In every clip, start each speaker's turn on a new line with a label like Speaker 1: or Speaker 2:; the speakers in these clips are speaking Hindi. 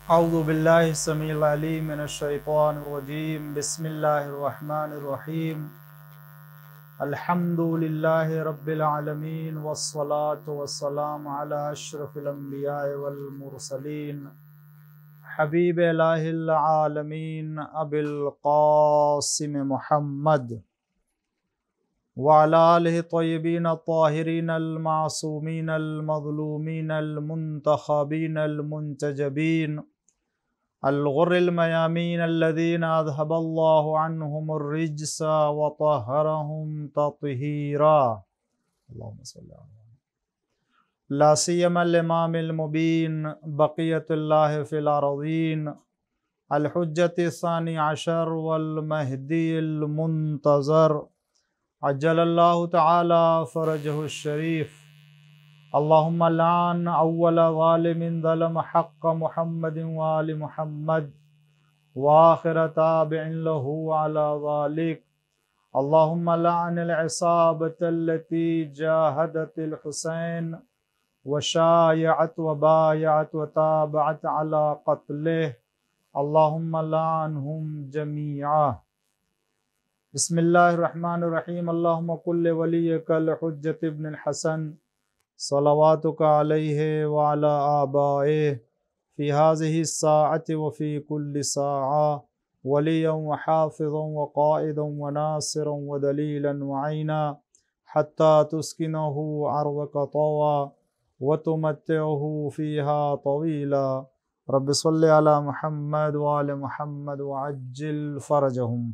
Speaker 1: औज़ु बिल्लाहि समीइल अलीम मिनश शैतानिर रजीम बिस्मिल्लाहिर रहमानिर रहीम अल्हम्दुलिल्लाहि रब्बिल आलमीन वस्सलातु वस्सलामु अला अशरफिल अंबिया'i वल मुरसलीन हबीब इलाहिल आलमीन अबिल क़ासिम मुहम्मद व अला आलिहि तय्यबीन ताहिरीन अल मासूमीन अल मज़लूमीन अल मुंतखबीन अल मुंतजबीन अल-गुर्रिल मयामीन अल्लज़ीना अज़हबल्लाहु अन्हुमुर रिज्स व तहहरहुम तत्हीरा। अल्लाहुम्मा सल्लि अला ला सियमा अल-इमामिल मुबीन बक़ियतुल्लाहि फ़िल अरज़ीन अल-हुज्जति सानी अशर वल महदील मुंतज़र अज्जलल्लाहु तआला फ़रजहु शरीफ। अल्लाहुम्मा लान अव्वल ज़ालिमिन ज़लम हक़्क़ मुहम्मदिन व आलि मुहम्मद व आखिर ताबिइन लहु अला ज़ालिक। अल्लाहुम्मा लानिल इसाबतल्लती जाहदतिल हुसैन व शायअत व बायअत व ताबअत अला क़त्लिहि। अल्लाहुम्मा लानहुम जमीआ। बिस्मिल्लाहिर रहमानिर रहीम। अल्लाहुम्मा कुल्लि वलिय्यकल हुज्जत इब्नुल हसन सलवातुका अलैहि व अला आबाइहि फ़ी हाज़िहि स्साअति व फ़ी कुल्लि साअ वलिय्यन व हाफ़िज़न व क़ाइदन व नासिरन व दलीलन व ऐना हत्ता तुस्किनहु अर्ज़क तवा व तुमत्तिअहु फ़ीहा तवीला। रब्बि सल्लि अला मुहम्मद व आलि मुहम्मद व अज्जिल फ़रजहुम।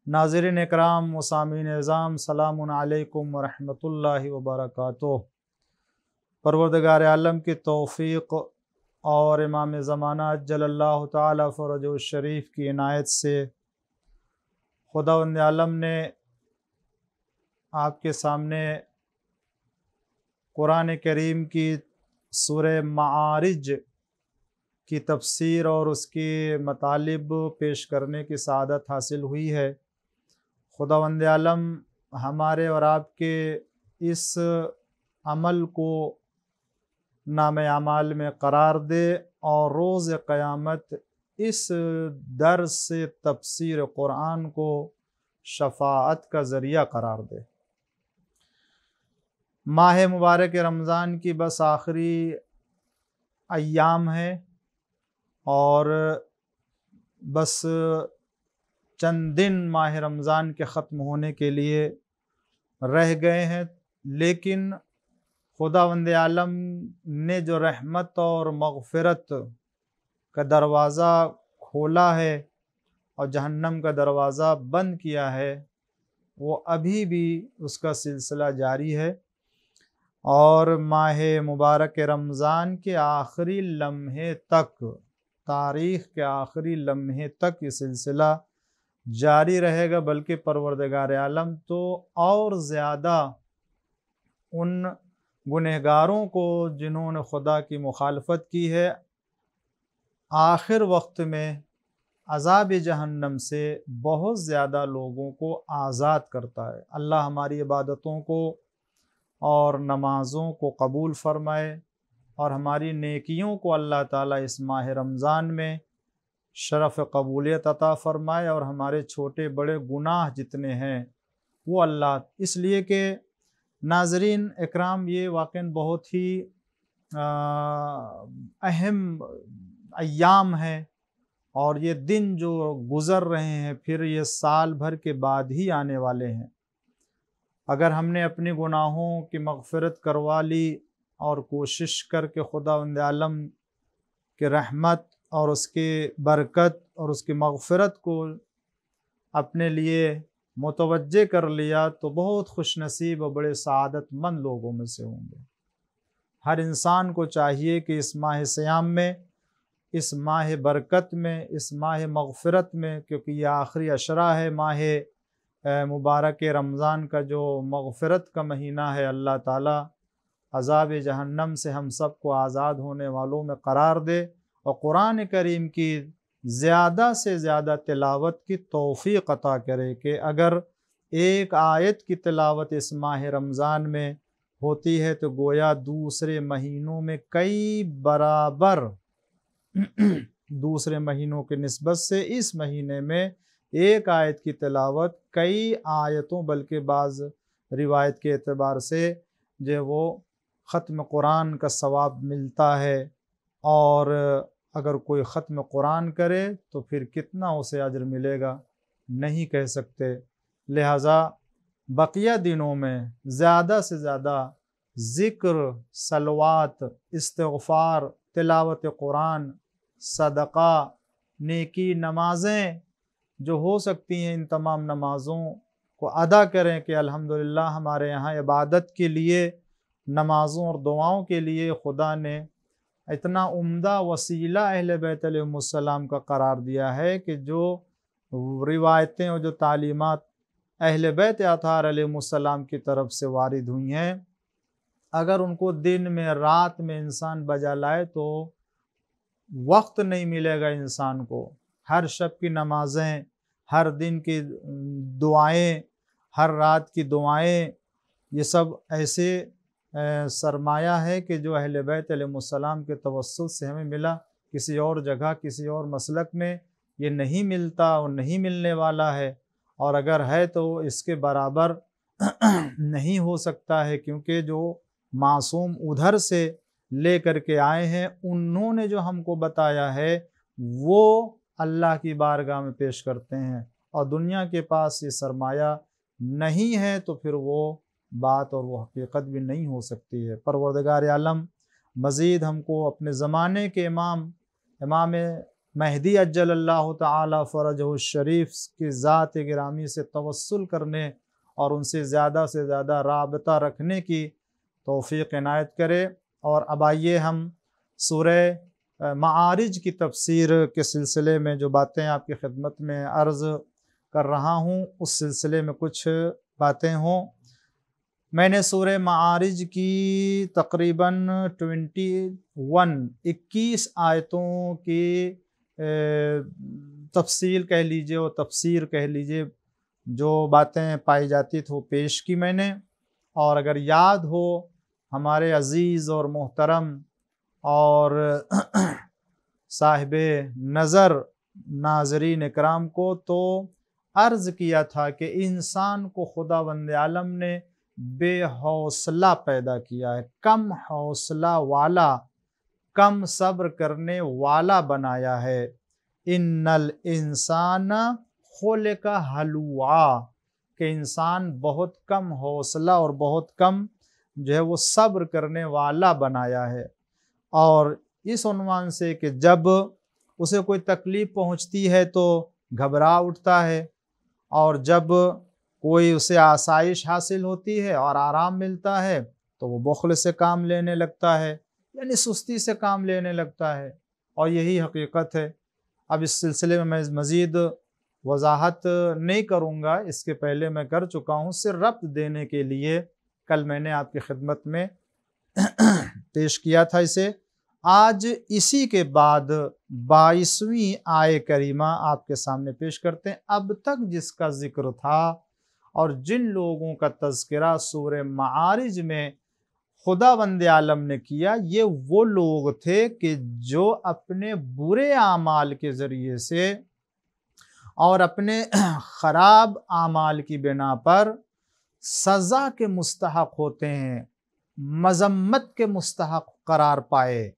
Speaker 1: नाज़रीन इकराम मुसामिन इज़ाम सलामुन अलैकुम व रहमतुल्लाहि व बरकातुहू। परवरदिगार आलम की तौफ़ीक़ और इमाम ज़माना अज्जलल्लाहु ताला फ़रजहु शरीफ की इनायत से खुदावंद आलम ने आपके सामने कुरान करीम की सूरह माआरिज की तफ़सीर और उसके मतालिब पेश करने की सआदत हासिल हुई है। खुदावंद आलम हमारे और आपके इस अमल को नाम अमाल में करार दे और रोज़ क़यामत इस दर्स से तफ़सीर कुरान को शफ़ाअत का ज़रिया करार दे। माह मुबारक रमज़ान की बस आखिरी अय्याम है और बस चंद दिन माह रमज़ान के ख़त्म होने के लिए रह गए हैं, लेकिन खुदावंद आलम ने जो रहमत और मग़फ़िरत का दरवाज़ा खोला है और जहन्नम का दरवाज़ा बंद किया है, वो अभी भी उसका सिलसिला जारी है। और माह मुबारक रमज़ान के आखिरी लम्हे तक, तारीख़ के आखिरी लम्हे तक ये सिलसिला जारी रहेगा, बल्कि परवरदिगार आलम तो और ज़्यादा उन गुनहगारों को जिन्होंने खुदा की मुखालफत की है, आखिर वक्त में अज़ाब जहन्नम से बहुत ज़्यादा लोगों को आज़ाद करता है। अल्लाह हमारी इबादतों को और नमाज़ों को कबूल फ़रमाए और हमारी नेकियों को अल्लाह ताला इस माह रमज़ान में शरफ़ कबूलियत अता फ़रमाए और हमारे छोटे बड़े गुनाह जितने हैं वो अल्लाह, इसलिए कि नाज़रीन इकराम ये वाक़ईन बहुत ही अहम अय्याम है और ये दिन जो गुज़र रहे हैं फिर ये साल भर के बाद ही आने वाले हैं। अगर हमने अपने गुनाहों की मग़फ़िरत करवा ली और कोशिश करके खुदावंद आलम के रहमत और उसके बरकत और उसकी मग़फ़िरत को अपने लिए मुतवज्जे कर लिया तो बहुत खुशनसीब और बड़े सआदतमंद लोगों में से होंगे। हर इंसान को चाहिए कि इस माह सियाम में, इस माह बरकत में, इस माह मग़फ़िरत में, क्योंकि ये आखिरी अशरा है माह मुबारक रमज़ान का जो मग़फ़िरत का महीना है, अल्लाह ताला अज़ाब जहन्नम से हम सब को आज़ाद होने वालों में करार दे और कुरान करीम की ज़्यादा से ज़्यादा तिलावत की तौफ़ीक़ अता करे कि अगर एक आयत की तिलावत इस माह रमज़ान में होती है तो गोया दूसरे महीनों में कई बराबर दूसरे महीनों के निस्बत से इस महीने में एक आयत की तिलावत कई आयतों बल्कि बाज़ रिवायत के एतबार से जो वो ख़त्म कुरान का सवाब मिलता है। और अगर कोई ख़त्म कुरान करे तो फिर कितना उसे अजर मिलेगा नहीं कह सकते। लिहाजा बकिया दिनों में ज़्यादा से ज़्यादा ज़िक्र, सलवात, इस्तिग़फ़ार, तिलावत कुरान, सदक़ा, नेकी, नमाज़ें जो हो सकती हैं इन तमाम नमाज़ों को अदा करें कि अल्हम्दुलिल्लाह हमारे यहाँ इबादत के लिए, नमाज़ों और दुआओं के लिए खुदा ने इतना उम्दा वसीला अहले बैत अलैहिमुस्सलाम का करार दिया है कि जो रिवायतें और जो तालीमात अहले बैत अताहर अलैहिमुस्सलाम की तरफ से वारिद हुई हैं, अगर उनको दिन में रात में इंसान बजा लाए तो वक्त नहीं मिलेगा इंसान को। हर शब की नमाज़ें, हर दिन की दुआएं, हर रात की दुआएं, ये सब ऐसे सरमाया है कि जो अहले बैत अलैहिमुस्सलाम के तवस्सुल से हमें मिला। किसी और जगह, किसी और मसलक में ये नहीं मिलता और नहीं मिलने वाला है, और अगर है तो इसके बराबर नहीं हो सकता है, क्योंकि जो मासूम उधर से ले कर के आए हैं उन्होंने जो हमको बताया है वो अल्लाह की बारगाह में पेश करते हैं, और दुनिया के पास ये सरमाया नहीं है तो फिर वो बात और वो हकीकत भी नहीं हो सकती है। परवरदिगार आलम मज़ीद हमको अपने ज़माने के इमाम महदी अज्जलल्लाहु ताला फ़रजहु शरीफ की ज़ात गिरामी से तवस्सुल करने और उनसे ज़्यादा से ज़्यादा राबता रखने की तौफ़ीक़ इनायत करे। और अब आइए हम सूरह माआरिज की तफसीर के सिलसिले में जो बातें आपकी खिदमत में अर्ज़ कर रहा हूँ उस सिलसिले में कुछ बातें हों। मैंने सूरह माआरिज की तकरीबन 21 आयतों की तफसील कह लीजिए और तफसीर कह लीजिए, जो बातें पाई जाती थी वो पेश की मैंने। और अगर याद हो हमारे अज़ीज़ और मोहतरम और साहिबे नज़र नाज़रीन इकराम को तो अर्ज़ किया था कि इंसान को खुदावंद आलम ने बेहौसला पैदा किया है, कम हौसला वाला, कम सब्र करने वाला बनाया है। इन्नल इंसान खुलिका हलुआ, कि इंसान बहुत कम हौसला और बहुत कम जो है वो सब्र करने वाला बनाया है। और इस उन्वान से कि जब उसे कोई तकलीफ़ पहुंचती है तो घबरा उठता है, और जब कोई उसे आसाइश हासिल होती है और आराम मिलता है तो वो बुख़्ल से काम लेने लगता है, यानी सुस्ती से काम लेने लगता है। और यही हकीकत है। अब इस सिलसिले में मैं मज़ीद वजाहत नहीं करूँगा, इसके पहले मैं कर चुका हूँ। सिर्फ रब्त देने के लिए कल मैंने आपकी खिदमत में पेश किया था इसे। आज इसी के बाद 22वीं आय करीमा आपके सामने पेश करते हैं। अब तक जिसका जिक्र था और जिन लोगों का तज़किरा सूरह माआरिज में खुदावंद आलम ने किया, ये वो लोग थे कि जो अपने बुरे आमाल के ज़रिए से और अपने ख़राब आमाल की बिना पर सज़ा के मुस्तहक़ होते हैं, मज़म्मत के मुस्तहक़ करार पाए।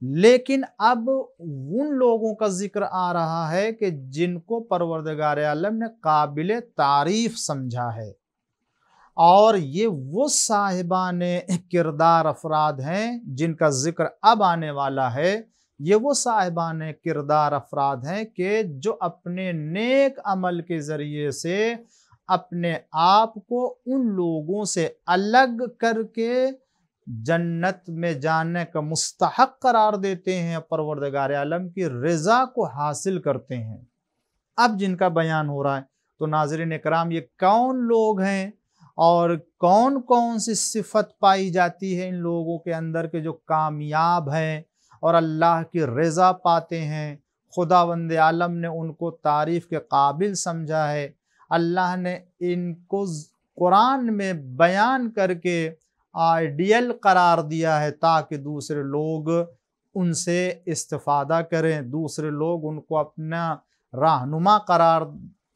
Speaker 1: लेकिन अब उन लोगों का जिक्र आ रहा है कि जिनको परवरदिगार आलम ने काबिल तारीफ़ समझा है, और ये वो साहिबाने किरदार अफराद हैं जिनका जिक्र अब आने वाला है। ये वो साहिबाने किरदार अफराद हैं कि जो अपने नेक अमल के ज़रिए से अपने आप को उन लोगों से अलग करके जन्नत में जाने का मुस्तहक़ करार देते हैं, परवरदिगार आलम की रज़ा को हासिल करते हैं। अब जिनका बयान हो रहा है तो नाज़रीन इकराम, ये कौन लोग हैं और कौन कौन सी सिफत पाई जाती है इन लोगों के अंदर के जो कामयाब हैं और अल्लाह की रज़ा पाते हैं। खुदावंद आलम ने उनको तारीफ़ के काबिल समझा है। अल्लाह ने इनको कुरान में बयान करके आइडियल करार दिया है ताकि दूसरे लोग उनसे इस्तिफ़ादा करें, दूसरे लोग उनको अपना रहनुमा करार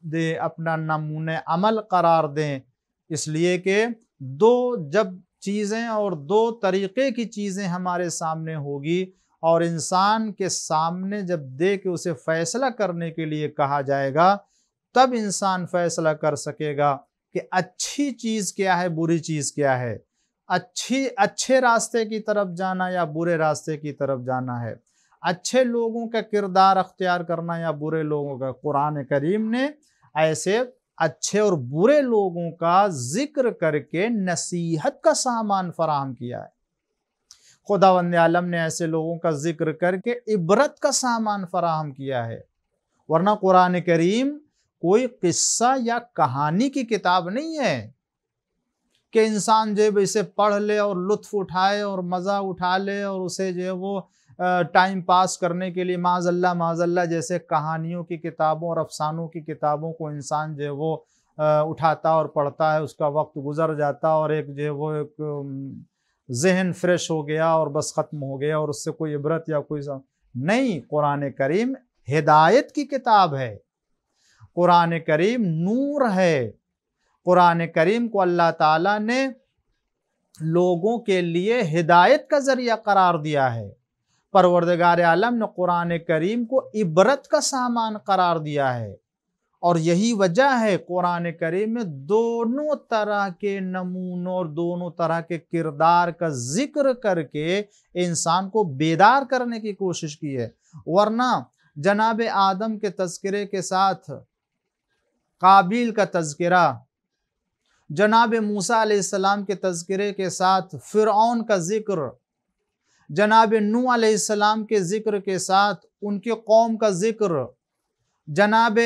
Speaker 1: दें, अपना नमूने अमल करार दें। इसलिए कि दो जब चीज़ें और दो तरीक़े की चीज़ें हमारे सामने होगी और इंसान के सामने जब दे के उसे फ़ैसला करने के लिए कहा जाएगा, तब इंसान फ़ैसला कर सकेगा कि अच्छी चीज़ क्या है, बुरी चीज़ क्या है, अच्छे रास्ते की तरफ जाना या बुरे रास्ते की तरफ जाना है, अच्छे लोगों का किरदार अख्तियार करना या बुरे लोगों का। कुरान करीम ने ऐसे अच्छे और बुरे लोगों का जिक्र करके नसीहत का सामान फराहम किया है। खुदावंद आलम ने ऐसे लोगों का जिक्र करके इबरत का सामान फराहम किया है। वरना कुरान करीम कोई किस्सा या कहानी की किताब नहीं है कि इंसान जो है इसे पढ़ ले और लुत्फ उठाए और मज़ा उठा ले और उसे जो है वो टाइम पास करने के लिए माज़अल्लाह जैसे कहानियों की किताबों और अफसानों की किताबों को इंसान जो है वो उठाता और पढ़ता है, उसका वक्त गुजर जाता और एक जो है वो एक जहन फ्रेश हो गया और बस ख़त्म हो गया और उससे कोई इबरत या कोई नहीं। कुरान करीम हिदायत की किताब है, कुरान करीम नूर है। कुरान करीम को अल्लाह ताला ने लोगों के लिए हिदायत का जरिया करार दिया है। परवरदिगार आलम ने कुरान करीम को इबरत का सामान करार दिया है और यही वजह है कुरान करीम में दोनों तरह के नमूनों और दोनों तरह के किरदार का जिक्र करके इंसान को बेदार करने की कोशिश की है। वरना जनाब आदम के तज़किरे के साथ काबिल का तज़किरा, जनाब मूसा अलैहिस्सलाम के तज़किरे के साथ फ़िरऔन का जिक्र, जनाब नूह अलैहिस्सलाम के जिक्र के साथ उनके कौम का जिक्र, जनाब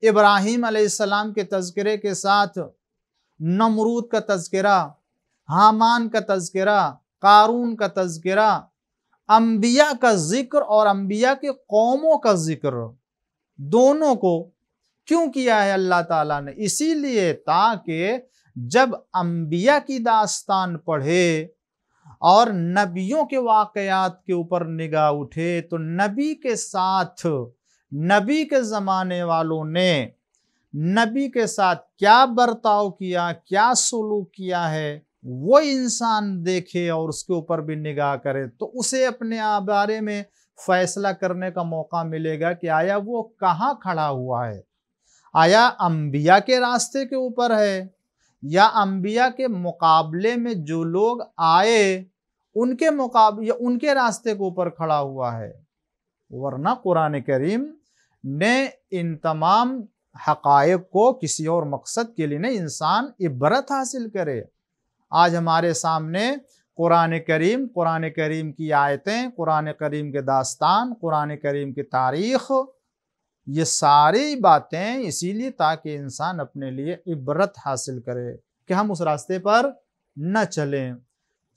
Speaker 1: इब्राहीम अलैहिस्सलाम के तज़किरे के साथ नमरूद का तज़किरा, हामान का तज़किरा, कारून का तज़किरा, अंबिया का जिक्र और अंबिया के कौमों का जिक्र, दोनों को क्यों किया है अल्लाह ताला ने? इसीलिए ताकि जब अंबिया की दास्तान पढ़े और नबियों के वाक़यात के ऊपर निगाह उठे तो नबी के साथ, नबी के ज़माने वालों ने नबी के साथ क्या बर्ताव किया, क्या सलूक किया है, वो इंसान देखे और उसके ऊपर भी निगाह करे तो उसे अपने बारे में फ़ैसला करने का मौका मिलेगा कि आया वो कहाँ खड़ा हुआ है, आया अंबिया के रास्ते के ऊपर है या अंबिया के मुकाबले में जो लोग आए उनके मुकाबले उनके रास्ते के ऊपर खड़ा हुआ है। वरना कुरान करीम ने इन तमाम हक़ाइक़ को किसी और मकसद के लिए नहीं, इंसान इबरत हासिल करे। आज हमारे सामने कुरान करीम की आयतें, कुरान करीम के दास्तान, कुरान करीम की तारीख़, ये सारी बातें इसीलिए ताकि इंसान अपने लिए इबरत हासिल करे कि हम उस रास्ते पर न चलें।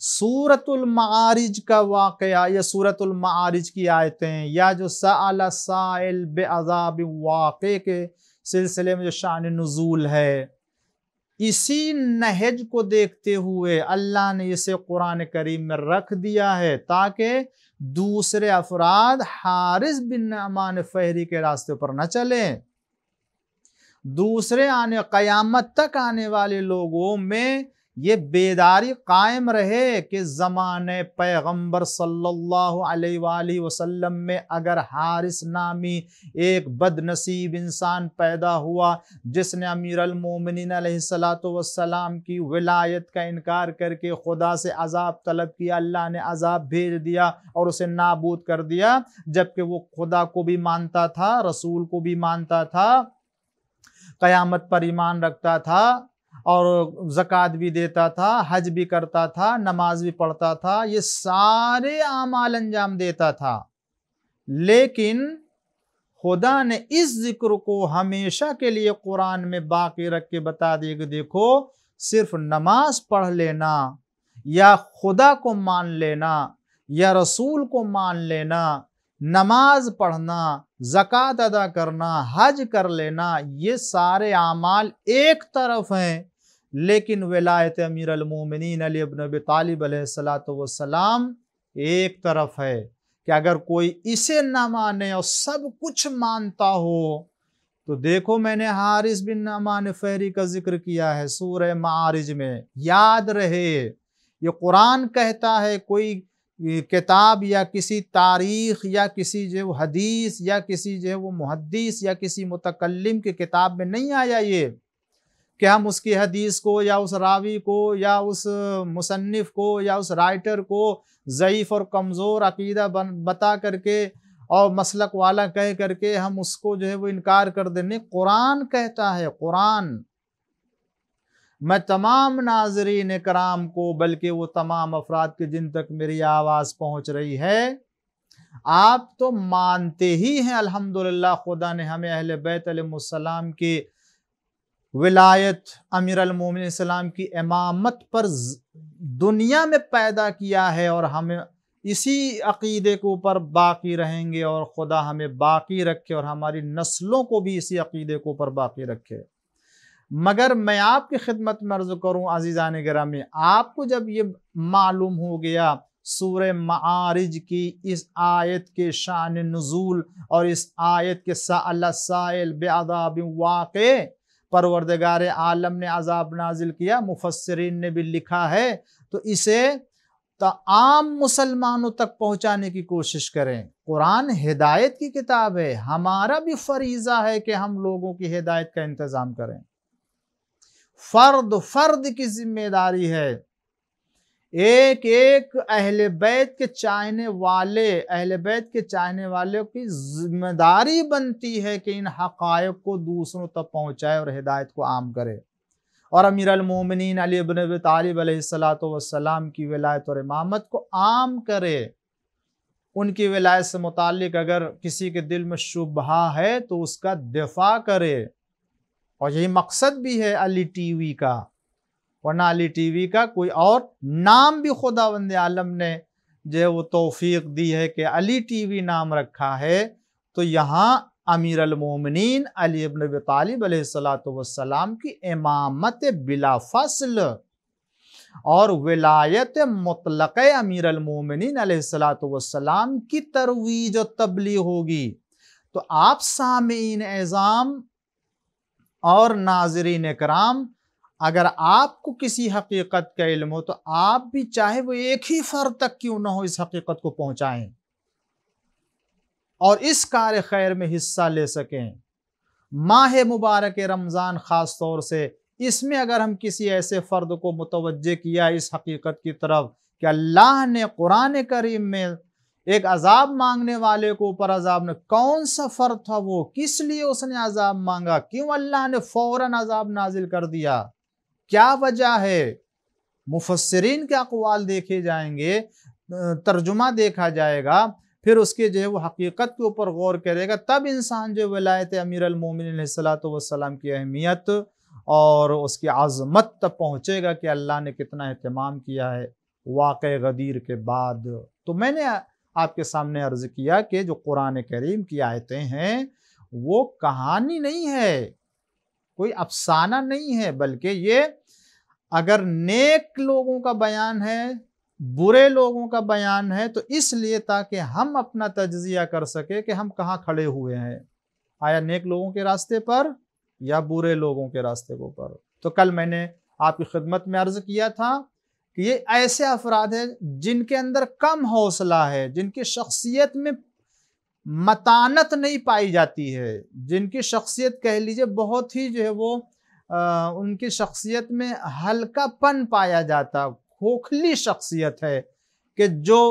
Speaker 1: सूरतुल मारिज का वाक़या या सूरतुल मारिज की आयतें या जो सअल साइल बेअज़ाब वाक़े के सिलसिले में जो शान नुज़ूल है, इसी नहज को देखते हुए अल्लाह ने इसे कुरान करीम में रख दिया है ताकि दूसरे अफराद हारिस बिन नुअमान फ़हरी के रास्ते पर न चलें। दूसरे क़यामत तक आने वाले लोगों में ये बेदारी कायम रहे कि ज़माने पैगंबर सल्लल्लाहु अलैहि वसल्लम में अगर हारिस नामी एक बदनसीब इंसान पैदा हुआ जिसने अमीर अल मोमिनीन अलैहिस्सलातु वस्सलाम की विलायत का इनकार करके खुदा से अजाब तलब किया, अल्लाह ने अजाब भेज दिया और उसे नाबूद कर दिया, जबकि वो खुदा को भी मानता था, रसूल को भी मानता था, क़यामत पर ईमान रखता था और ज़कात भी देता था, हज भी करता था, नमाज भी पढ़ता था, ये सारे आमाल अंजाम देता था। लेकिन खुदा ने इस जिक्र को हमेशा के लिए कुरान में बाकी रख के बता दिया कि देखो सिर्फ नमाज पढ़ लेना या खुदा को मान लेना या रसूल को मान लेना, नमाज पढ़ना, ज़कात अदा करना, हज कर लेना, ये सारे आमाल एक तरफ हैं, लेकिन विलायत अमीर अल मोमिनीन अली इब्न अबी तालिब अलैहिस्सलातु वस्सलाम एक तरफ है। कि अगर कोई इसे ना माने और सब कुछ मानता हो, तो देखो मैंने हारिस बिन नमान फहरी का जिक्र किया है सूरह मारिज में, याद रहे। ये कुरान कहता है, कोई किताब या किसी तारीख या किसी जो हदीस या किसी जो वो मुहद्दिस या किसी मुतकल्लिम की किताब में नहीं आया ये कि हम उसकी हदीस को या उस रावी को या उस मुसन्निफ को या उस राइटर को ज़ईफ़ और कमज़ोर अकीदा बता करके और मसलक वाला कह करके हम उसको जो है वो इनकार कर देने। कुरान कहता है, कुरान, मैं तमाम नाज़रीन कराम को, बल्कि वो तमाम अफराद के जिन तक मेरी आवाज़ पहुँच रही है, आप तो मानते ही हैं अल्हम्दुलिल्लाह खुदा ने हमें अहले बैत अलैहिस्सलाम की विलायत, अमीर अल-मोमिनीन सलाम की इमामत पर दुनिया में पैदा किया है और हमें इसी अकीदे के ऊपर बाकी रहेंगे और खुदा हमें बाकी रखे और हमारी नस्लों को भी इसी अकीदे के ऊपर बाकी रखे। मगर मैं आपकी खिदमत में अर्ज़ करूँ अज़ीज़ान गिरामी, आपको जब ये मालूम हो गया सूरह मारिज की इस आयत के शान नुज़ूल और इस आयत के सअल साइल बिअज़ाबिन वाक़े, परवरदिगार आलम ने अज़ाब नाजिल किया, मुफस्सिरीन ने भी लिखा है, तो इसे आम मुसलमानों तक पहुंचाने की कोशिश करें। कुरान हिदायत की किताब है, हमारा भी फरीज़ा है कि हम लोगों की हिदायत का इंतज़ाम करें। फर्द फर्द की जिम्मेदारी है। एक एक अहले बैत के चाहने वाले की जिम्मेदारी बनती है कि इन हक़ाइक़ को दूसरों तक पहुँचाए और हिदायत को आम करे। और अमीर अल-मोमिनीन अली इब्न अबी तालिब अलैहिस्सलातु वस्सलाम की विलायत और इमामत को आम करे। उनकी विलायत से मुताल्लिक अगर किसी के दिल में शुबहा है तो उसका दिफा करे। और यही मकसद भी है अली टीवी का, वरना अली टीवी का कोई और नाम भी खुदावंद आलम ने जो है वो तौफीक दी है कि अली टीवी नाम रखा है, तो यहाँ अमीर अल-मोमिनीन अली इब्न अबी तालिब अलैहिस्सलातु वस्सलाम की इमामत बिला फस्ल और विलायत मुतलक़ अमीर अल-मोमिनीन अलैहिस्सलातु वस्सलाम की तरवीज और तबलीग होगी। तो आप सामीन एज़ाम और नाज़रीन कराम, अगर आपको किसी हकीकत का इल्म हो तो आप भी चाहे वो एक ही फ़र्द तक क्यों ना हो इस हकीकत को पहुँचाएँ और इस कार्य खैर में हिस्सा ले सकें। माह मुबारक रमज़ान ख़ास तौर से, इसमें अगर हम किसी ऐसे फ़र्द को मुतवज्जे किया इस हकीकत की तरफ कि अल्लाह ने कुरान करीम में एक अजाब मांगने वाले को ऊपर अजाब ने, कौन सा फ़र्द था वो, किस लिए उसने अजाब मांगा, क्यों अल्लाह ने फ़ौरन अजाब नाजिल कर दिया, क्या वजह है। मुफस्सिरीन के अक़वाल देखे जाएंगे, तर्जुमा देखा जाएगा, फिर उसके जो है वो हकीकत के ऊपर गौर करेगा, तब इंसान जो विलायत अमीर अल-मोमिनीन अलैहिस्सलातु वस्सलाम की अहमियत और उसकी आज़मत तक पहुँचेगा कि अल्लाह ने कितना एहतमाम किया है वाक़े गदीर के बाद। तो मैंने आपके सामने अर्ज़ किया कि जो कुरान करीम की आयतें हैं वो कहानी नहीं है, कोई अफसाना नहीं है, बल्कि ये अगर नेक लोगों का बयान है, बुरे लोगों का बयान है, तो इसलिए ताकि हम अपना तज्ज़िया कर सके कि हम कहाँ खड़े हुए हैं, आया नेक लोगों के रास्ते पर या बुरे लोगों के रास्ते के ऊपर। तो कल मैंने आपकी खिदमत में अर्ज़ किया था कि ये ऐसे अफराद हैं जिनके अंदर कम हौसला है, जिनकी शख्सियत में मतानत नहीं पाई जाती है, जिनकी शख्सियत कह लीजिए बहुत ही जो है वो उनकी शख्सियत में हल्कापन पाया जाता, खोखली शख्सियत है कि जो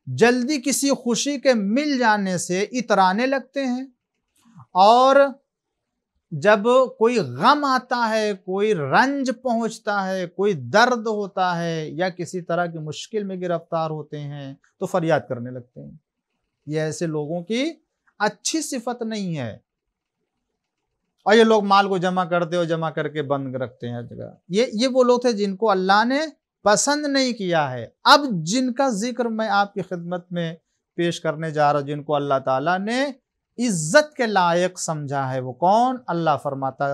Speaker 1: जल्दी किसी खुशी के मिल जाने से इतराने लगते हैं, और जब कोई गम आता है, कोई रंज पहुंचता है, कोई दर्द होता है या किसी तरह की मुश्किल में गिरफ्तार होते हैं तो फरियाद करने लगते हैं। ये ऐसे लोगों की अच्छी सिफत नहीं है। और ये लोग माल को जमा करते और जमा करके बंद रखते हैं जगह। ये वो लोग थे जिनको अल्लाह ने पसंद नहीं किया है। अब जिनका जिक्र मैं आपकी खिदमत में पेश करने जा रहा हूं, जिनको अल्लाह ताला ने इज्जत के लायक समझा है, वो कौन? अल्लाह फरमाता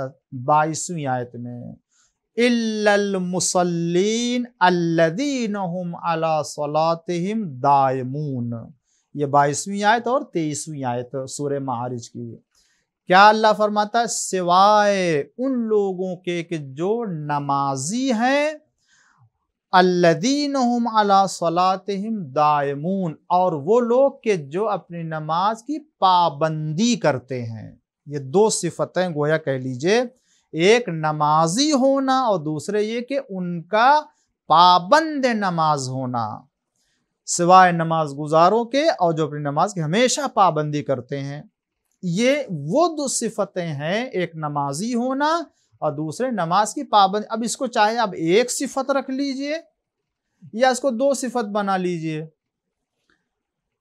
Speaker 1: 22वीं आयत में, इल्लल मुसल्लीन अल्लज़ीना हुम अला सलातिहिम दायमून, ये 22वीं आयत और 23वीं आयत सूरह मारिज की। क्या अल्लाह फरमाता है, सिवाय उन लोगों के कि जो नमाजी हैं, अल्लदीनहुम अला सलातिहिम दायमून, और वो लोग के जो अपनी नमाज की पाबंदी करते हैं। ये दो सिफतें गोया कह लीजिए, एक नमाजी होना और दूसरे ये कि उनका पाबंद नमाज होना, सिवाय नमाज गुजारों के और जो अपनी नमाज की हमेशा पाबंदी करते हैं। ये वो दो सिफतें हैं, एक नमाजी होना और दूसरे नमाज की पाबंदी। अब इसको चाहे आप एक सिफत रख लीजिए या इसको दो सिफत बना लीजिए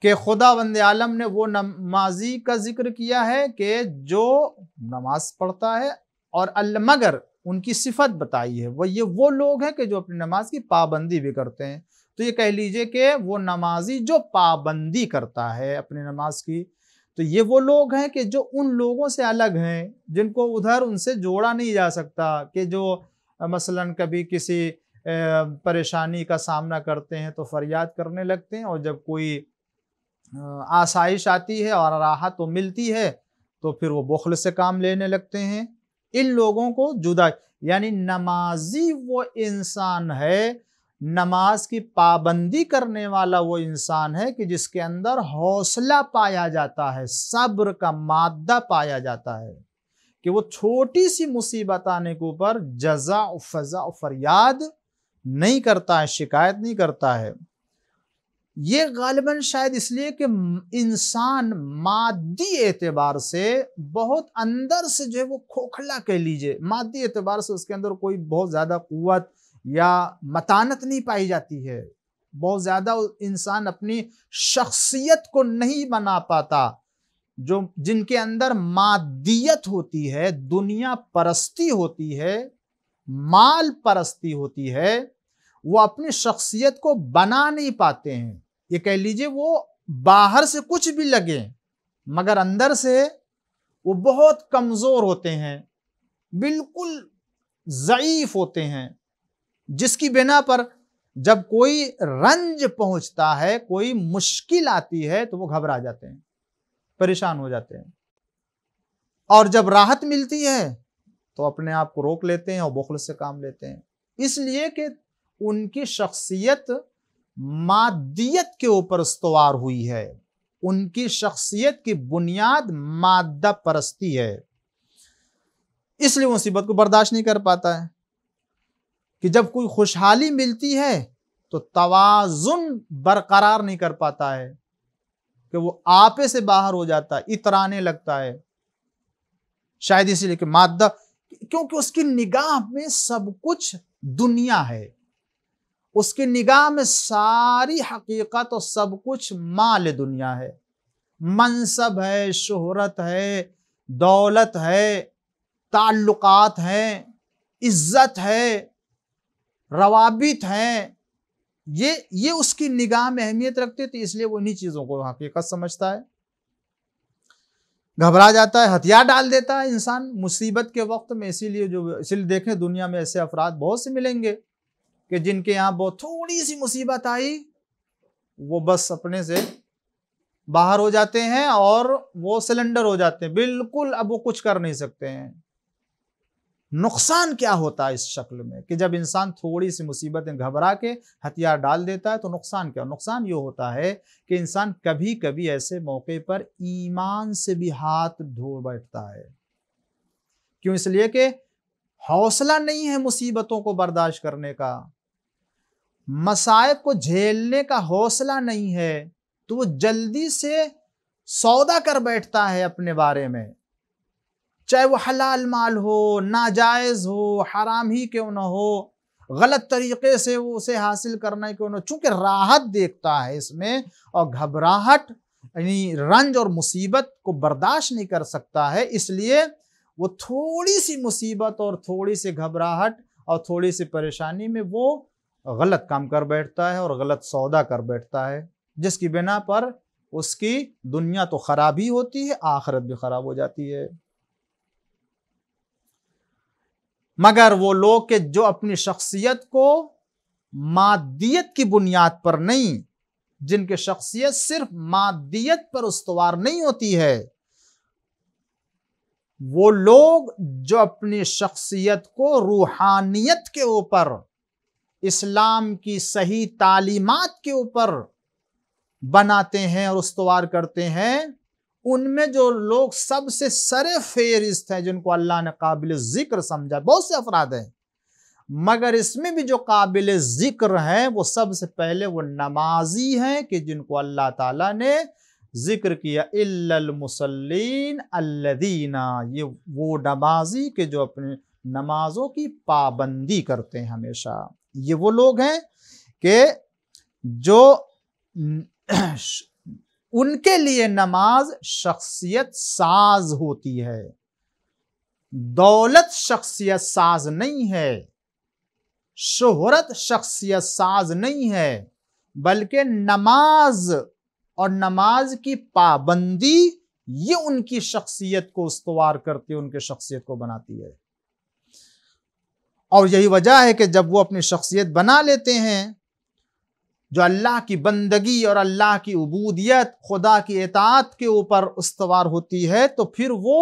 Speaker 1: कि खुदावंद आलम ने वो नमाजी का जिक्र किया है कि जो नमाज पढ़ता है, और मगर उनकी सिफत बताई है वो लोग हैं कि जो अपनी नमाज की पाबंदी भी करते हैं। तो ये कह लीजिए कि वो नमाजी जो पाबंदी करता है अपनी नमाज की, तो ये वो लोग हैं कि जो उन लोगों से अलग हैं, जिनको उधर उनसे जोड़ा नहीं जा सकता, कि जो मसलन कभी किसी परेशानी का सामना करते हैं तो फरियाद करने लगते हैं, और जब कोई आसाइश आती है और राहत तो मिलती है तो फिर वो बुख्ल से काम लेने लगते हैं। इन लोगों को जुदा, यानी नमाजी वो इंसान है, नमाज की पाबंदी करने वाला वो इंसान है कि जिसके अंदर हौसला पाया जाता है, सब्र का मादा पाया जाता है, कि वो छोटी सी मुसीबत आने के ऊपर जजा फजा फरियाद नहीं करता है, शिकायत नहीं करता है। ये गालिबन शायद इसलिए कि इंसान मादी एतबार से बहुत अंदर से जो है वो खोखला कह लीजिए, मादी एतबार से उसके अंदर कोई बहुत ज़्यादा कुव्वत या मतानत नहीं पाई जाती है। बहुत ज़्यादा इंसान अपनी शख्सियत को नहीं बना पाता। जो जिनके अंदर मादियत होती है, दुनिया परस्ती होती है, माल परस्ती होती है, वो अपनी शख्सियत को बना नहीं पाते हैं। ये कह लीजिए वो बाहर से कुछ भी लगे मगर अंदर से वो बहुत कमजोर होते हैं, बिल्कुल ज़ईफ होते हैं, जिसकी बिना पर जब कोई रंज पहुंचता है, कोई मुश्किल आती है तो वो घबरा जाते हैं, परेशान हो जाते हैं, और जब राहत मिलती है तो अपने आप को रोक लेते हैं और बुख्ल से काम लेते हैं। इसलिए कि उनकी शख्सियत मादियत के ऊपर इस्तवार हुई है, उनकी शख्सियत की बुनियाद मादा परस्ती है। इसलिए मुसीबत को बर्दाश्त नहीं कर पाता है कि जब कोई खुशहाली मिलती है तो तवाजुन बरकरार नहीं कर पाता है, कि वो आपे से बाहर हो जाता है, इतराने लगता है। शायद इसीलिए कि मादा, क्योंकि उसकी निगाह में सब कुछ दुनिया है, उसकी निगाह में सारी हकीकत और सब कुछ माल दुनिया है। मनसब है, शोहरत है, दौलत है, ताल्लुकात हैं, इज्जत है, रवाबित हैं, ये उसकी निगाह में अहमियत रखते थे। इसलिए वो इन्हीं चीज़ों को हकीकत समझता है, घबरा जाता है, हथियार डाल देता है इंसान मुसीबत के वक्त में। इसीलिए देखें दुनिया में ऐसे अफराद बहुत से मिलेंगे कि जिनके यहाँ बहुत थोड़ी सी मुसीबत आई, वो बस अपने से बाहर हो जाते हैं और वो सिलेंडर हो जाते हैं, बिल्कुल अब वो कुछ कर नहीं सकते हैं। नुकसान क्या होता है इस शक्ल में कि जब इंसान थोड़ी सी मुसीबतें घबरा के हथियार डाल देता है तो नुकसान क्या? नुकसान ये होता है कि इंसान कभी कभी ऐसे मौके पर ईमान से भी हाथ धो बैठता है। क्यों? इसलिए कि हौसला नहीं है मुसीबतों को बर्दाश्त करने का, मसाइब को झेलने का हौसला नहीं है, तो वो जल्दी से सौदा कर बैठता है अपने बारे में, चाहे वो हलाल माल हो, नाजायज हो, हराम ही क्यों ना हो, गलत तरीके से वो उसे हासिल करना ही क्यों ना, चूंकि राहत देखता है इसमें और घबराहट यानी रंज और मुसीबत को बर्दाश्त नहीं कर सकता है, इसलिए वो थोड़ी सी मुसीबत और थोड़ी सी घबराहट और थोड़ी सी परेशानी में वो गलत काम कर बैठता है और गलत सौदा कर बैठता है, जिसकी बिना पर उसकी दुनिया तो खराब ही होती है, आखिरत भी खराब हो जाती है। मगर वो लोग के जो अपनी शख्सियत को मादियत की बुनियाद पर नहीं जिनकी शख्सियत सिर्फ मादियत पर उस्तवार नहीं होती है, वो लोग जो अपनी शख्सियत को रूहानियत के ऊपर, इस्लाम की सही तालीमात के ऊपर बनाते हैं और उस्तवार करते हैं, उनमें जो लोग सबसे सरे फेरिस्त हैं, जिनको अल्लाह ने काबिल जिक्र समझा, बहुत से अफराद हैं, मगर इसमें भी जो काबिल जिक्र हैं वो सबसे पहले वो नमाजी हैं कि जिनको अल्लाह ताला ने जिक्र किया, इल्लल मुसल्लीन अल्लदीना, ये वो नमाजी के जो अपने नमाजों की पाबंदी करते हैं हमेशा। ये वो लोग हैं कि जो उनके लिए नमाज शख्सियत साज होती है, दौलत शख्सियत साज नहीं है, शोहरत शख्सियत साज नहीं है, बल्कि नमाज और नमाज की पाबंदी ये उनकी शख्सियत को उस्तवार करती है, उनकी शख्सियत को बनाती है। और यही वजह है कि जब वो अपनी शख्सियत बना लेते हैं, जो अल्लाह की बंदगी और अल्लाह की उबूदियत, खुदा की इताअत के ऊपर उस्तवार होती है, तो फिर वो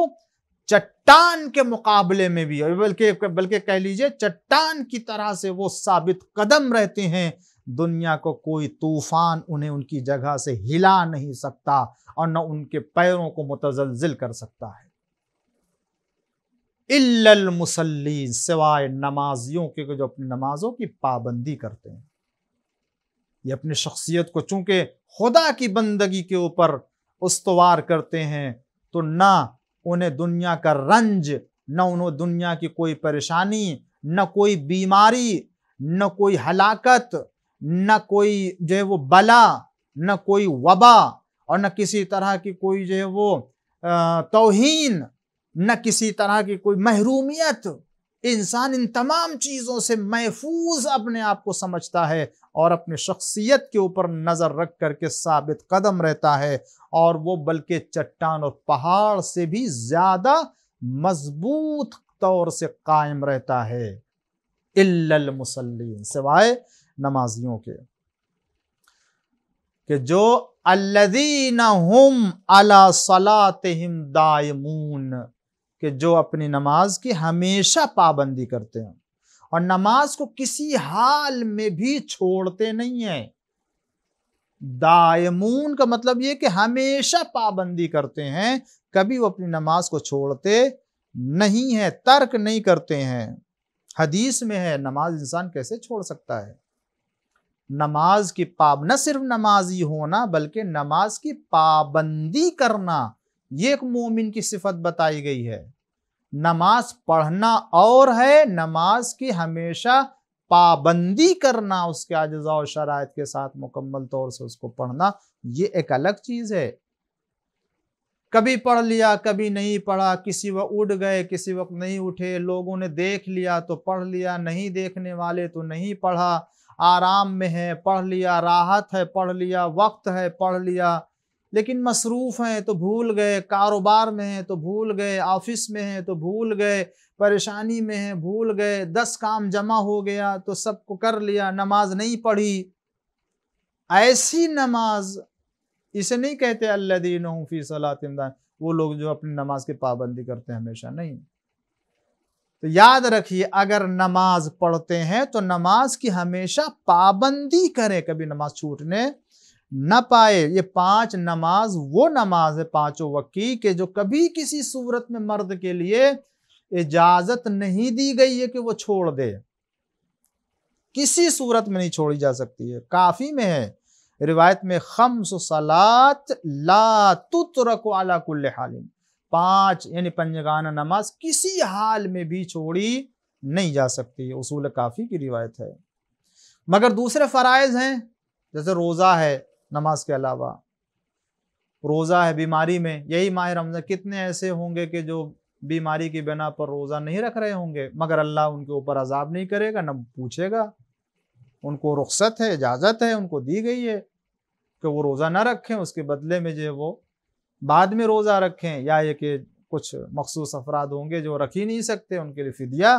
Speaker 1: चट्टान के मुकाबले में भी, बल्कि कह लीजिए चट्टान की तरह से वो साबित कदम रहते हैं। दुनिया को कोई तूफान उन्हें उनकी जगह से हिला नहीं सकता और न उनके पैरों को मुतज़लज़िल कर सकता है। इल्लल मुसल्लीन, सिवाय नमाजियों के जो अपनी नमाजों की पाबंदी करते हैं। ये अपनी शख्सियत को चूंकि खुदा की बंदगी के ऊपर उस्तवार करते हैं, तो ना उन्हें दुनिया का रंज, न उन्हें दुनिया की कोई परेशानी, न कोई बीमारी, न कोई हलाकत, न कोई जो है वो बला, न कोई वबा, और न किसी तरह की कोई जो है वो तौहीन, न किसी तरह की कोई महरूमियत। इंसान इन तमाम चीज़ों से महफूज अपने आप को समझता है और अपनी शख्सियत के ऊपर नज़र रख करके साबित कदम रहता है, और वो बल्कि चट्टान और पहाड़ से भी ज़्यादा मजबूत तौर से कायम रहता है। इल्लल मुसल्लीन, सिवाय नमाजियों के, कि जो अल्लज़ीना हुम अला सलातिहिम दायमून, कि जो अपनी नमाज की हमेशा पाबंदी करते हैं और नमाज को किसी हाल में भी छोड़ते नहीं है। दायमून का मतलब यह कि हमेशा पाबंदी करते हैं, कभी वो अपनी नमाज को छोड़ते नहीं है, तर्क नहीं करते हैं। हदीस में है, नमाज इंसान कैसे छोड़ सकता है। नमाज की न सिर्फ नमाजी होना, बल्कि नमाज की पाबंदी करना, ये एक मोमिन की सिफत बताई गई है। नमाज पढ़ना और है, नमाज की हमेशा पाबंदी करना, उसके आज़ा और शराइत के साथ मुकम्मल तौर से उसको पढ़ना, ये एक अलग चीज है। कभी पढ़ लिया, कभी नहीं पढ़ा, किसी वक्त उठ गए, किसी वक्त नहीं उठे, लोगों ने देख लिया तो पढ़ लिया, नहीं देखने वाले तो नहीं पढ़ा, आराम में है पढ़ लिया, राहत है पढ़ लिया, वक्त है पढ़ लिया, लेकिन मसरूफ़ हैं तो भूल गए, कारोबार में हैं तो भूल गए, ऑफिस में हैं तो भूल गए, परेशानी में हैं भूल गए, 10 काम जमा हो गया तो सबको कर लिया, नमाज नहीं पढ़ी। ऐसी नमाज, इसे नहीं कहते अल्लज़ीना हुम फ़ी सलातिहिम दाइमून, वो लोग जो अपनी नमाज की पाबंदी करते हैं हमेशा, नहीं। तो याद रखिए, अगर नमाज पढ़ते हैं तो नमाज की हमेशा पाबंदी करें, कभी नमाज छूटने न पाए। ये 5 नमाज वो नमाज है, 5 वक्त की, कि जो कभी किसी सूरत में मर्द के लिए इजाजत नहीं दी गई है कि वो छोड़ दे, किसी सूरत में नहीं छोड़ी जा सकती है। काफी में है रिवायत में, खम्स सलात ला तुतरकु अला कुल्li हालिन, 5 यानी पंजगाना नमाज किसी हाल में भी छोड़ी नहीं जा सकती है, उसूल काफी की रिवायत है। मगर दूसरे फराइज हैं, जैसे रोजा है नमाज के अलावा, रोजा है बीमारी में, यही माह रमज़ान, कितने ऐसे होंगे कि जो बीमारी की बिना पर रोजा नहीं रख रहे होंगे, मगर अल्लाह उनके ऊपर अजाब नहीं करेगा, न पूछेगा, उनको रुख्सत है, इजाजत है, उनको दी गई है कि वो रोजा ना रखें, उसके बदले में जो है वो बाद में रोजा रखें, या ये कि कुछ मखसूस अफराद होंगे जो रख ही नहीं सकते, उनके लिए फिदिया,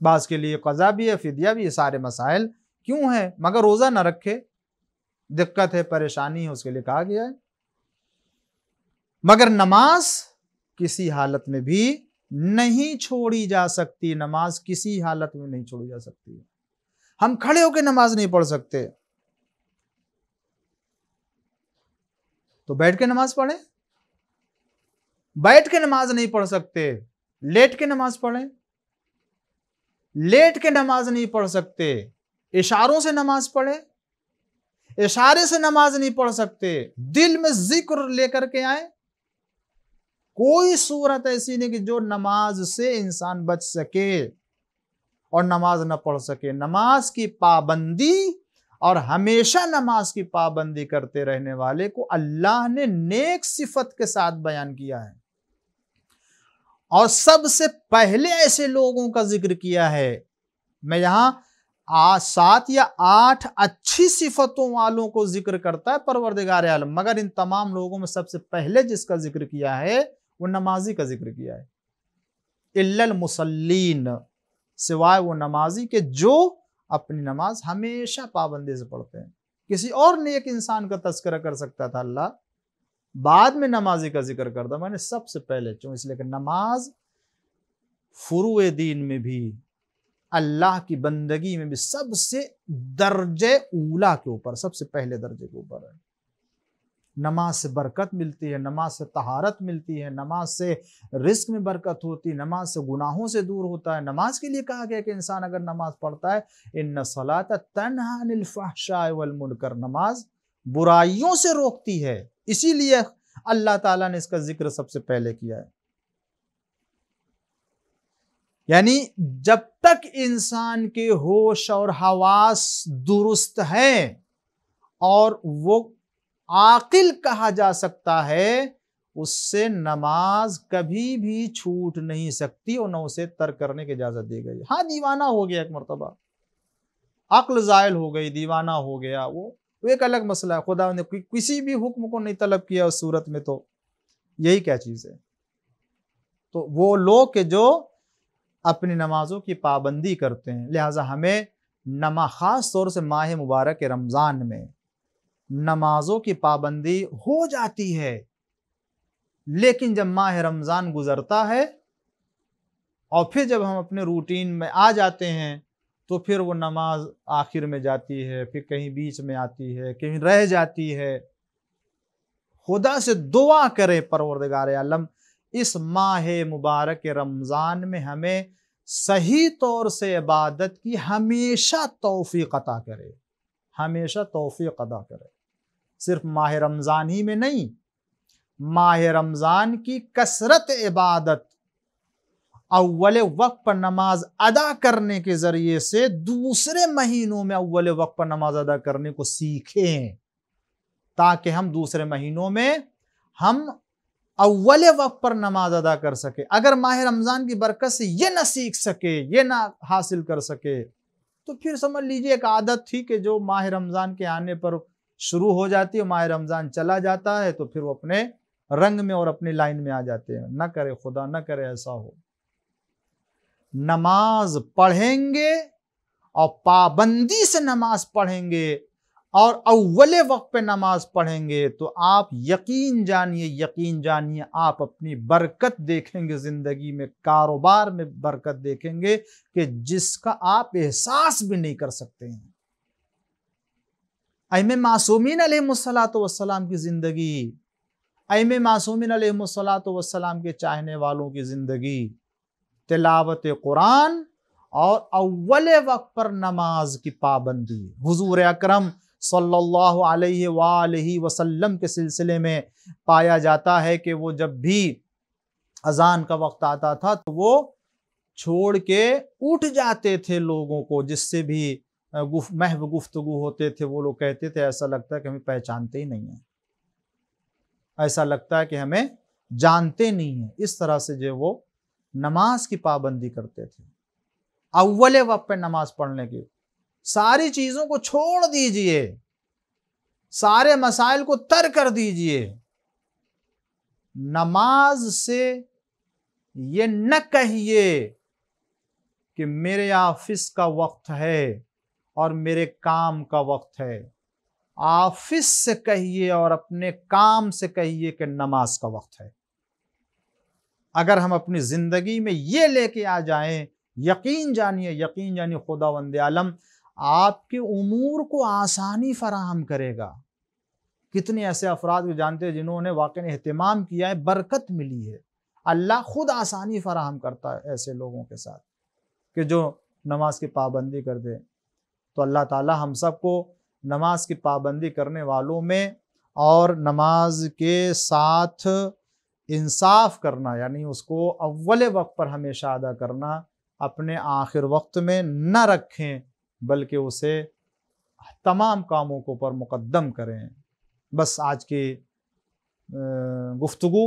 Speaker 1: बाज़ के लिए क़ज़ा भी है, फिदिया भी है। सारे मसाइल क्यों है, मगर रोजा ना रखे, दिक्कत है, परेशानी है, उसके लिए कहा गया है। मगर नमाज किसी हालत में भी नहीं छोड़ी जा सकती, नमाज किसी हालत में नहीं छोड़ी जा सकती। हम खड़े होकर नमाज नहीं पढ़ सकते, तो बैठ के नमाज पढ़ें। बैठ के नमाज नहीं पढ़ सकते, लेट के नमाज पढ़ें। लेट के नमाज नहीं पढ़ सकते, इशारों से नमाज पढ़े। इशारे से नमाज नहीं पढ़ सकते, दिल में जिक्र लेकर के आए। कोई सूरत ऐसी नहीं कि जो नमाज से इंसान बच सके और नमाज न पढ़ सके। नमाज की पाबंदी और हमेशा नमाज की पाबंदी करते रहने वाले को अल्लाह ने नेक सिफत के साथ बयान किया है, और सबसे पहले ऐसे लोगों का जिक्र किया है। मैं यहां 7 या 8 अच्छी सिफतों वालों को जिक्र करता है परवरदिगार आलम, मगर इन तमाम लोगों में सबसे पहले जिसका जिक्र किया है वो नमाजी का जिक्र किया है। इल्लल मुसल्लीन, सिवाय वो नमाजी के जो अपनी नमाज हमेशा पाबंदी से पढ़ते हैं। किसी और नेक इंसान का तस्करा कर सकता था अल्लाह, बाद में नमाजी का जिक्र करता, मैंने सबसे पहले क्यों? इसलिए कि नमाज फुरूए दीन में भी, अल्लाह की बंदगी में भी सबसे दर्जे ऊला के ऊपर, सबसे पहले दर्जे के ऊपर है। नमाज से बरकत मिलती है, नमाज से तहारत मिलती है, नमाज से रिस्क में बरकत होती है, नमाज से गुनाहों से दूर होता है। नमाज के लिए कहा गया कि इंसान अगर नमाज पढ़ता है, इन्ना सलात तन्हा अनिल फहशाए वल मुनकर, नमाज बुराइयों से रोकती है। इसीलिए अल्लाह ताला ने इसका जिक्र सबसे पहले किया है। यानी जब तक इंसान के होश और हवास दुरुस्त हैं और वो आकिल कहा जा सकता है, उससे नमाज कभी भी छूट नहीं सकती और न उसे तर्क करने की इजाजत दी गई। हाँ, दीवाना हो गया एक मर्तबा, अक्ल जायल हो गई, दीवाना हो गया, वो एक अलग मसला है। खुदा ने किसी भी हुक्म को नहीं तलब किया उस सूरत में, तो यही क्या चीज है। तो वो लोग के जो अपनी नमाजों की पाबंदी करते हैं, लिहाजा हमें खास तौर से माह मुबारक रमज़ान में नमाजों की पाबंदी हो जाती है। लेकिन जब माह रमज़ान गुजरता है और फिर जब हम अपने रूटीन में आ जाते हैं, तो फिर वो नमाज आखिर में जाती है, फिर कहीं बीच में आती है, कहीं रह जाती है। खुदा से दुआ करें परवरदिगार आलम इस माह मुबारक रमज़ान में हमें सही तौर से इबादत की हमेशा तौफीक अता करे, हमेशा तौफीक अता करे। सिर्फ माह रमज़ान ही में नहीं, माह रमज़ान की कसरत इबादत, अव्वल वक्त पर नमाज अदा करने के ज़रिए से दूसरे महीनों में अव्वल वक्त पर नमाज अदा करने को सीखें, ताकि हम दूसरे महीनों में हम अव्वल वक्त पर नमाज अदा कर सके। अगर माह रमज़ान की बरकत से ये ना सीख सके, ये ना हासिल कर सके, तो फिर समझ लीजिए एक आदत थी कि जो माह रमज़ान के आने पर शुरू हो जाती है, माह रमज़ान चला जाता है तो फिर वो अपने रंग में और अपनी लाइन में आ जाते हैं। न करे खुदा, न करे ऐसा हो। नमाज पढ़ेंगे और पाबंदी से नमाज पढ़ेंगे और अव्वले वक्त पे नमाज पढ़ेंगे, तो आप यकीन जानिए आप अपनी बरकत देखेंगे, जिंदगी में, कारोबार में बरकत देखेंगे कि जिसका आप एहसास भी नहीं कर सकते हैं। अइमे मासूमीन अलैहिमुस्सलातु वस्सलाम की जिंदगी, अइमे मासूमीन अलैहिमुस्सलातु वस्सलाम के चाहने वालों की जिंदगी, तिलावत कुरान और अव्वले वक्त पर नमाज की पाबंदी। हुजूर अकरम सल्लल्लाहु अलैहि वसल्लम के सिलसिले में पाया जाता है कि वो जब भी अजान का वक्त आता था तो वो छोड़ के उठ जाते थे लोगों को, जिससे भी महव गुफ्तगू होते थे। वो लोग कहते थे ऐसा लगता है कि हमें पहचानते ही नहीं है, ऐसा लगता है कि हमें जानते नहीं है। इस तरह से जो वो नमाज की पाबंदी करते थे, अव्वले वक्त पे नमाज पढ़ने की। सारी चीजों को छोड़ दीजिए, सारे मसाइल को तर कर दीजिए। नमाज से ये न कहिए कि मेरे ऑफिस का वक्त है और मेरे काम का वक्त है। ऑफिस से कहिए और अपने काम से कहिए कि नमाज का वक्त है। अगर हम अपनी ज़िंदगी में ये लेके आ जाएं, यकीन जानिए खुदावंद आलम आपके उमूर को आसानी फराहम करेगा। कितने ऐसे अफराद को जानते हैं जिन्होंने वाकई एहतिमाम किया है, बरकत मिली है। अल्लाह खुद आसानी फराहम करता है ऐसे लोगों के साथ कि जो नमाज की पाबंदी कर दे। तो अल्लाह ताला हम सबको नमाज की पाबंदी करने वालों में और नमाज के साथ इंसाफ करना, यानी उसको अव्वल वक्त पर हमेशा अदा करना, अपने आखिर वक्त में न रखें बल्कि उसे तमाम कामों को पर मुकद्दम करें। बस आज की गुफ्तगू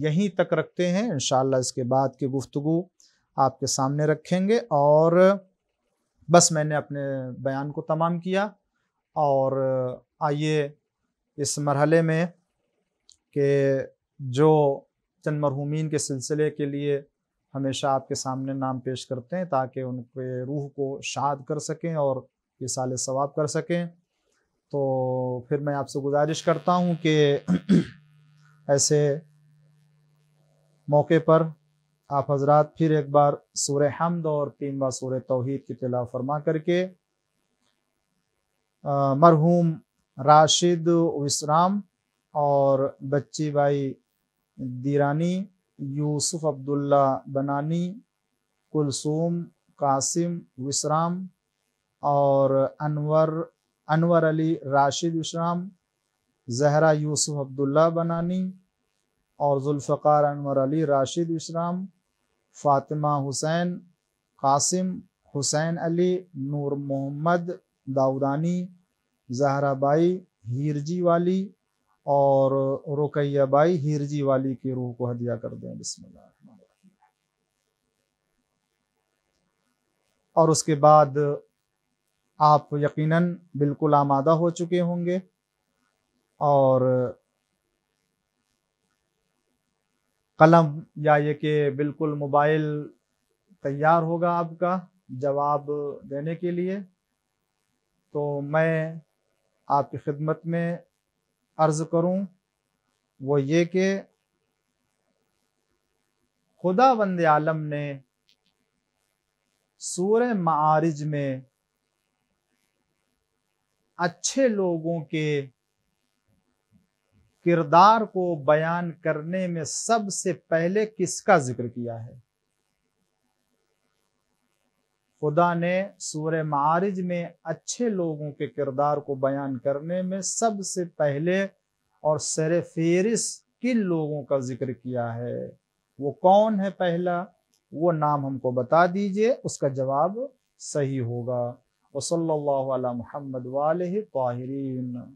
Speaker 1: यहीं तक रखते हैं। इंशाअल्लाह इसके बाद की गुफ्तगू आपके सामने रखेंगे। और बस मैंने अपने बयान को तमाम किया। और आइए इस मरहले में कि जो चंद मरहूमीन के सिलसिले के लिए हमेशा आपके सामने नाम पेश करते हैं ताकि उनके रूह को शाद कर सकें और इसाले सवाब कर सकें, तो फिर मैं आपसे गुजारिश करता हूँ कि ऐसे मौके पर आप हजरात फिर एक बार सूरह हम्द और 3 बार सूरह तौहीद की तिलावत फरमा करके मरहूम राशिद विश्राम और बच्ची भाई दीरानी, यूसुफ अब्दुल्ला बनानी, कुलसूम कासिम विश्राम और अनवर अली राशिद विश्राम, जहरा यूसुफ अब्दुल्ला बनानी और जुल्फ़कार अनवर अली राशिद विश्राम, फ़ातिमा हुसैन कासिम, हुसैन अली, नूर मोहम्मद दाऊदानी, जहरा बाई हीरजी वाली और रुकैया बाई हीरजी वाली की रूह को हदिया कर दें। बिस्मिल्लाह। और उसके बाद आप यकीनन बिल्कुल आमादा हो चुके होंगे और कलम या ये कि बिल्कुल मोबाइल तैयार होगा आपका जवाब देने के लिए। तो मैं आपकी खिदमत में अर्ज़ करूं वो ये कि खुदावंद आलम ने सूरह मारिज में अच्छे लोगों के किरदार को बयान करने में सबसे पहले किसका जिक्र किया है? खुदा ने सूरह मारिज में अच्छे लोगों के किरदार को बयान करने में सबसे पहले और सरे फेरिस किन लोगों का जिक्र किया है? वो कौन है पहला? वो नाम हमको बता दीजिए, उसका जवाब सही होगा। वसल्लल्लाहु अला मुहम्मद व आलिहि ताहिरीन।